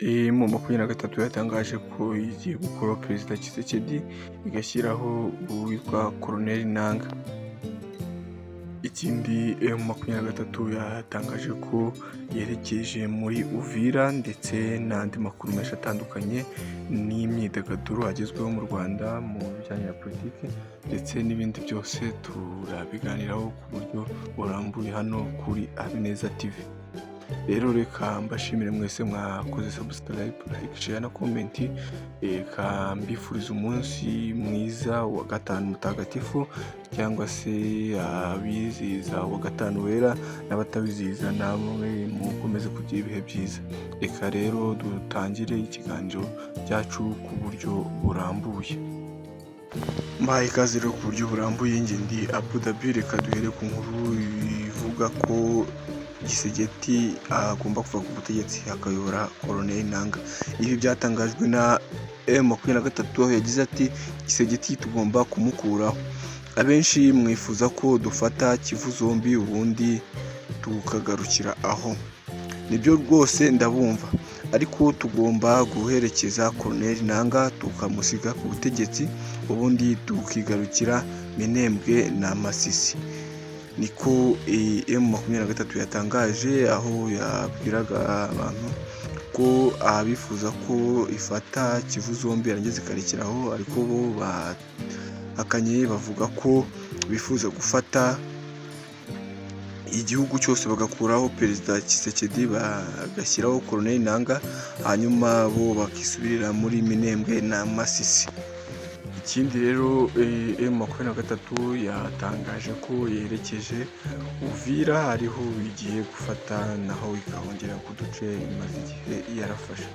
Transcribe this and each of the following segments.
M23 yatangaje ko igiye gukuraho Perezida Tshisekedi igashyiraho uwitwa Colonel Nangaa. Ikindi M23 yatangaje ko yerekeje muri Uvira ndetse n'andi makuru menshi atandukanye n'imyidagaduro agezweho mu Rwanda mu bijyanye na politiki ndetse n'ibindi byose turabiganiraho ku buryo burambuye hano kuri Habineza TV. Rero reka mbashimire mwese mwakoze subscribe, like, share na comment. Reka mbifuriza umunsi mwiza wa gatanu mutagatifu cyangwa se abizihiza wa gatanu wera n'abatabizihiza namwe mukomeze kugira ibihe byiza. Reka rero dutangire ikiganiro cyacu ku buryo burambuye. Mbahaye ikaze rero ku buryo burambuye, njye ndi Abu Dhabi. Reka duhere ku nkuru ivuga ko Tshisekedi agomba kuva ku butegetsi akayobora Colonel Nangaa. Ibi byatangajwe na M23, yagize ati Tshisekedi tugomba kumukuraho. Abenshi mwifuza ko dufata Kivu zombi ubundi tukagarukira aho. Nibyo rwose ndabumva, ariko tugomba guherekeza Colonel Nangaa tukamusiga ku butegetsi ubundi tukigarukira Minembwe na Masisi. Niko M23 yatangaje, aho yabwiraga abantu ko abifuza ko ifata Kivu zombi yarangiza ikarekeraho, ariko bo bahakanye bavuga ko bifuza gufata igihugu cyose bagakuraho Perezida Tshisekedi bagashyiraho Colonel Nangaa, hanyuma bo bakisubirira muri Minembwe na Masisi. Ikindi rero M23 yatangaje ko yerekeje Uvira, ariho igiye gufata naho ikahongera ku duce imaze igihe yarafashe.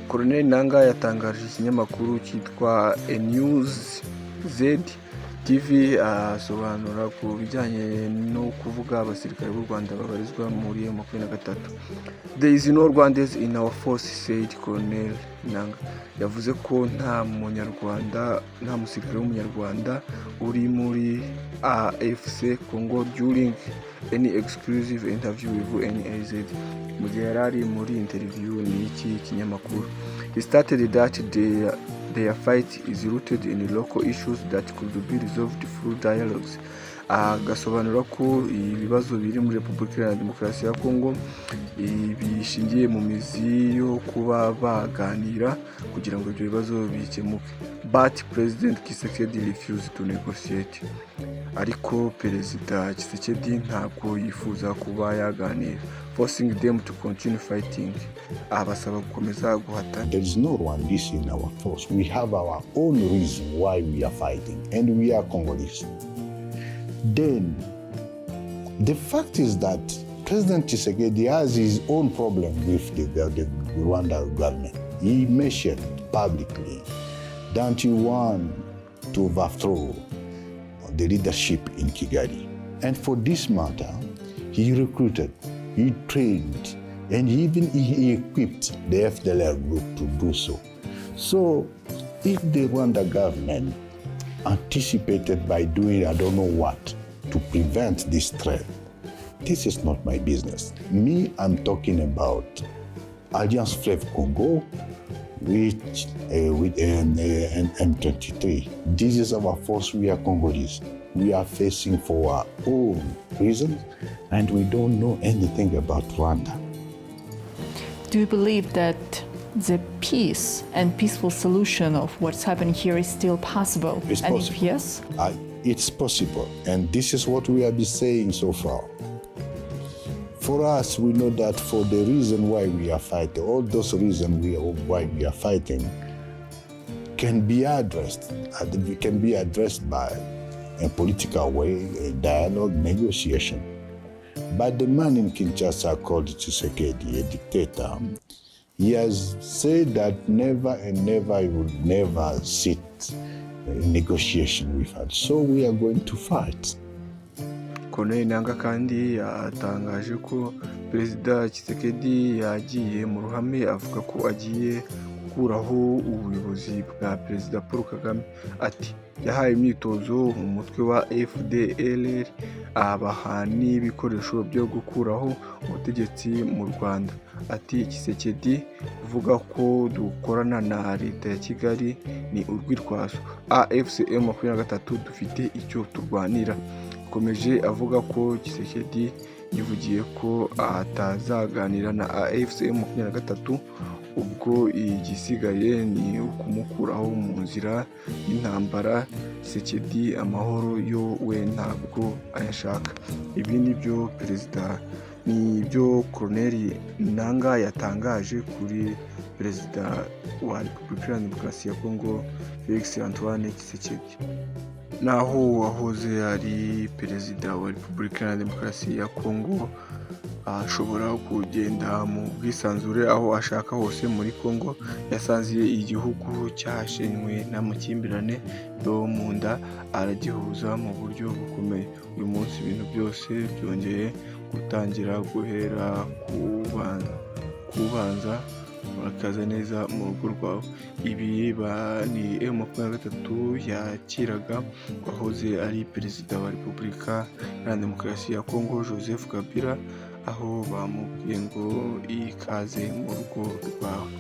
Colonel Nangaa yatangaje ikinyamakuru cyitwa News Z TV, asobanura ku bijyanye no kuvuga abasirikare b'u Rwanda babarizwa muri M23. There is no Rwandans in our force, said Colonel Nangaa. Yavuze ko nta musirikare w'umunyarwanda uri muri AFC Congo during any exclusive interview with NAZ. Mu gihe yari ari muri interview n'iki kinyamakuru, he stated that their fight is rooted in local issues that could be resolved through dialogues. Agasobanura ko ibibazo biri muri Repubulika ya Demokarasi ya Kongo bishingiye mu mizi yo kuba baganira kugira ngo ibyo bibazo bikemuke. But President Tshisekedi refused to negotiate. Ariko Perezida Tshisekedi ntabwo yifuza kuba yaganira, forcing them to continue fighting. Abasaba gukomeza guhatana. There is no Rwandese in our force. We have our own reason why we are fighting, and we are Congolese. Then, the fact is that President Tshisekedi has his own problem with the Rwanda government. He mentioned publicly that he wants to overthrow the leadership in Kigali. And for this matter, he recruited, he trained, and even he equipped the FDLR group to do so. So, if the Rwanda government anticipated by doing I don't know what to prevent this threat, this is not my business. Me, I'm talking about Alliance Fleuve Congo with M23. This is our force. We are Congolese. We are facing for our own reasons, and we don't know anything about Rwanda. Do you believe that the peace and peaceful solution of what's happening here is still possible? It's and possible. if yes? it's possible. And this is what we have been saying so far. For us, we know that for the reason why we are fighting, all those reasons why we are fighting can be addressed. And it can be addressed by a political way, a dialogue, negotiation. But the man in Kinshasa called Tshisekedi a dictator. He has said that never and never he will never sit in negotiation with us. So we are going to fight. Corneille Nangaa kandi yatangaje ko Perezida Tshisekedi yagiye mu ruhame avuga ko agiye gukuraho ubuyobozi bwa Perezida Paul Kagame. Ati yahaye imyitozo umutwe wa FDLR abaha n'ibikoresho byo gukuraho ubutegetsi mu Rwanda. Ati Tshisekedi kuvuga ko dukorana na leta ya Kigali ni urwitwazo. AFCM 23 dufite icyo turwanira. Akomeje avuga ko Tshisekedi yivugiye ko atazaganira na AFCM 23 ubwo igisigaye ni ukumukuraho mu nzira y'intambara. Tshisekedi amahoro yo we ntabwo ayashaka. Ibi nibyo Corneille Nangaa yatangaje kuri Perezida wa Repubulika ya Demokarasi ya Kongo Felix Antoine Tshisekedi. Naho wahoze ari Perezida wa Repubulika ya Demokarasi ya Kongo ashobora kugenda mu bwisanzure aho ashaka hose muri Kongo, yasanze igihugu cyashenywe n'amakimbirane yo mu nda aragihuza mu buryo bukomeye. Uyu munsi ibintu byose byongeye gutangira guhera kubanza urakaza neza mu rugo rwawe. Ibi ni M23 yakiraga wahoze ari Perezida wa Repubulika ya Demokarasi ya Kongo Joseph Kabila, aho bamubwiye ngo ikaze mu rugo rwawe.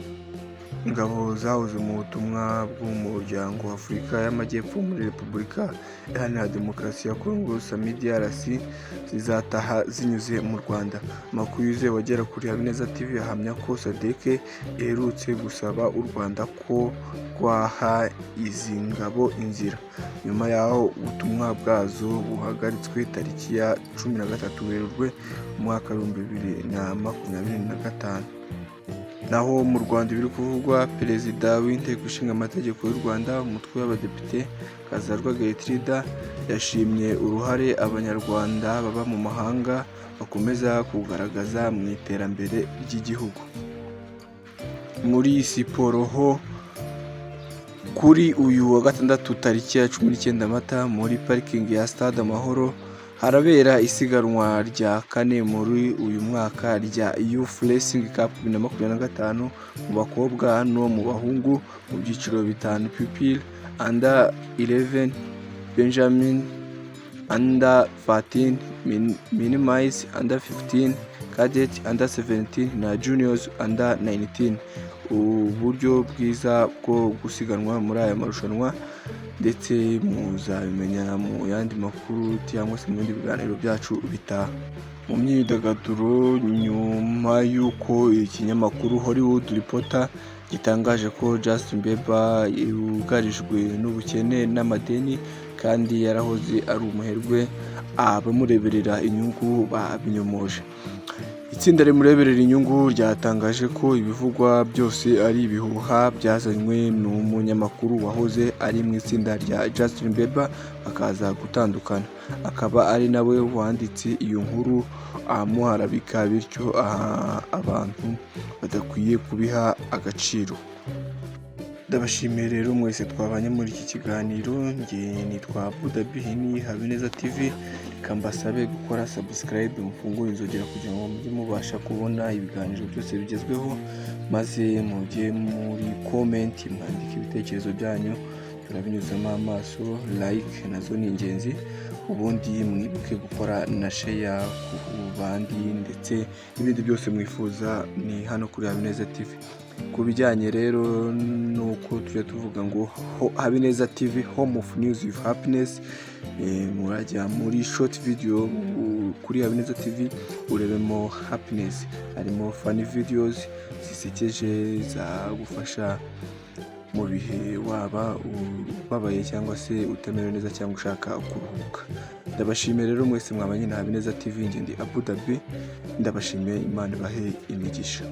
Ingabo zahoze mu butumwa bw'umuryango wa Afurika y'Amajyepfo muri Repubulika Iharanira Demokarasi ya Kongo SAMIDRC zizataha zinyuze mu Rwanda. Amakuru yizewe agera kuri Habineza TV ahamya ko SADC iherutse gusaba u Rwanda ko rwaha izi ngabo inzira nyuma y'aho ubutumwa bwazo buhagaritswe tariki ya 13 Werurwe mu mwaka wa 2025. Naho mu Rwanda biri kuvugwa Perezida w'Inteko Ishinga Amategeko y'u Rwanda umutwe w'abadepite Kazarwa Gertrude yashimye uruhare Abanyarwanda baba mu mahanga bakomeza kugaragaza mu iterambere ry'igihugu. Muri siporo ho kuri uyu wa gatandatu tariki ya 19 Mata muri parikingi ya Stade Amahoro harabera isiganwa rya kane muri uyu mwaka rya Youth Racing Cup 2025 mu bakobwa no mu bahungu mu byiciro bitanu: Pupil, Under 11, Benjamin, Under 14, Minimize, Under 15, Cadet, Under 17 na Juniors Under 19. Uburyo bwiza bwo gusiganwa muri aya marushanwa ndetse muzabimenya mu yandi makuru cyangwa se mu bindi biganiro byacu bitaha. Mu myidagaduro, nyuma y'uko ikinyamakuru Hollywood Reporter gitangaje ko Justin Bieber yugarijwe n'ubukene n'amadeni kandi yarahoze ari umuherwe, abamureberera inyungu babinyomoje. Itsinda rimureberera inyungu ryatangaje ko ibivugwa byose ari ibihuha byazanywe n'umunyamakuru wahoze ari mu itsinda rya Justin Bieber bakaza gutandukana, akaba ari nawe wanditse iyo nkuru amuharabika, bityo abantu badakwiye kubiha agaciro. Ndabashimiye rero mwese twabanye muri iki kiganiro. Nge nitwa Budabihini Habineza TV, kambasabe gukora subscribe mufungure inzogera kugira ngo mujye mubasha kubona ibiganiro byose bigezweho, maze mujye muri comment mwandike ibitekerezo byanyu, turabinyuzamo amaso. Like nazo ni ingenzi, ubundi mwibuke gukora na share ku bandi ndetse n'ibindi byose mwifuza ni hano kuri Habineza TV. Ku bijyanye rero nuko tujya tuvuga ngo Habineza TV Home of News with Happiness, murajya muri short video kuri Habineza TV urebemo happiness, harimo funny videos zisekeje za gufasha mu bihe waba ubabaye cyangwa se utemerewe neza cyangwa ushaka kuruhuka. Ndabashimiye rero mwese mwabanye na Habineza TV, njye ndi Abu Dhabi, ndabashimiye, Imana ibahe imigisha.